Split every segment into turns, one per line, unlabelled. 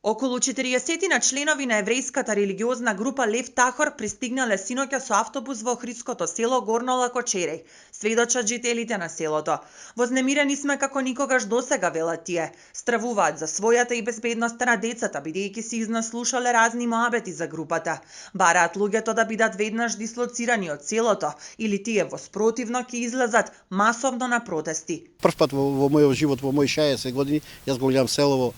Околу 40 на членови на еврејската религиозна група Лев Тахор пристигнале синоќа со автобус во охридското село Горно Лакочереј, сведочат жителите на селото. Вознемирени сме како никогаш досега, велат тие. Стравуваат за својата и безбедноста на децата, бидејќи се изнаслушале разни моабети за групата. Бараат луѓето да бидат веднаш дислоцирани од селото или тие во спротивно ќе излезат масовно на протести.
Прв пат во мојот живот, во мои 60 години, јас го гледам селово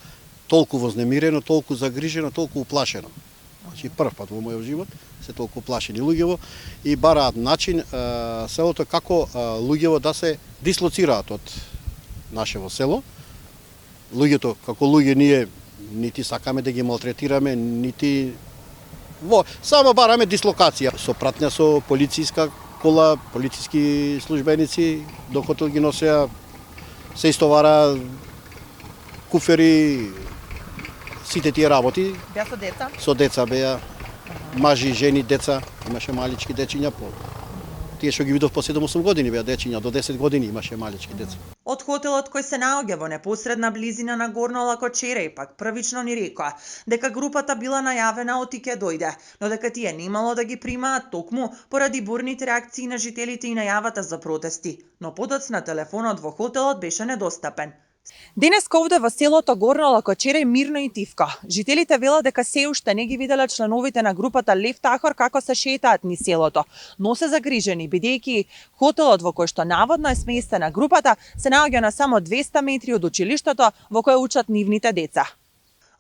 толку вознемирено, толку загрижено, толку уплашено. Значи прв пат во мојот живот се толку уплашени луѓево и бараат начин селото како луѓево да се дислоцираат од нашево село. Луѓето како луѓе ние нити сакаме да ги малтретираме, нити само бараме дислокација со пратња со полициска кола, полициски службеници, докато ги носеа се истовара куфери, сите тие работи.
Беа со деца?
Со деца беа, мажи, жени, деца, имаше малички дечиња по. Тие што ги видов по 7-8 години беа дечиња, до 10 години имаше малички деца.
Од хотелот кој се наоѓа во непосредна близина на Горно Лакочереј пак првично ни рекоа дека групата била најавена оти ќе дојде, но дека тие немало да ги примаат токму поради бурните реакции на жителите и најавата за протести, но подоцна телефонот во хотелот беше недостапен. Денеска овде во селото Горно Лакочереј мирно и тивко. Жителите велат дека се уште не ги виделе членовите на групата Лев Тахор како се шетаат низ селото, но се загрижени бидејќи хотелот во кој што наводно е сместена групата се наоѓа на само 200 метри од училиштето во кое учат нивните деца.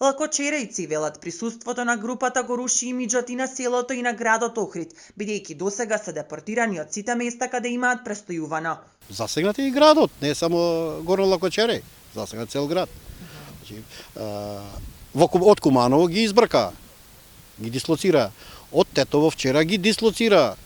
Лакочерејци велат присуството на групата го руши имиџот и на селото и на градот Охрид, бидејќи досега се депортирани од сите места каде имаат престојувано.
Засегнат е и градот, не само Горно Лакочереј, засегнат цел град. Значи, од Куманово ги избрка, ги дислоцира. Од Тетово вчера ги дислоцира.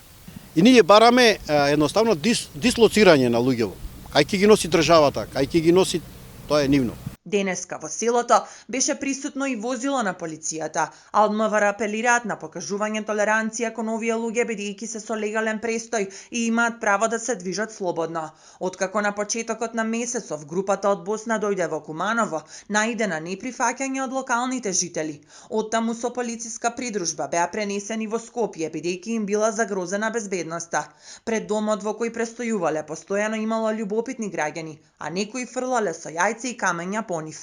И ние бараме едноставно дислоцирање на луѓето. Кај ќе ги носи државата, кај ќе ги носи, тоа е нивно.
Денеска во селото беше присутно и возило на полицијата, а од МВР апелираат на покажување толеранција кон овие луѓе бидејќи се со легален престој и имаат право да се движат слободно. Откако на почетокот на месецов групата од Босна дојде во Куманово, најде на неприфаќање од локалните жители. Оттаму со полициска придружба беа пренесени во Скопје бидејќи им била загрозена безбедноста. Пред домот во кој престојувале постојано имало љубопитни граѓани, а некои фрлале со јајца и камења по нив.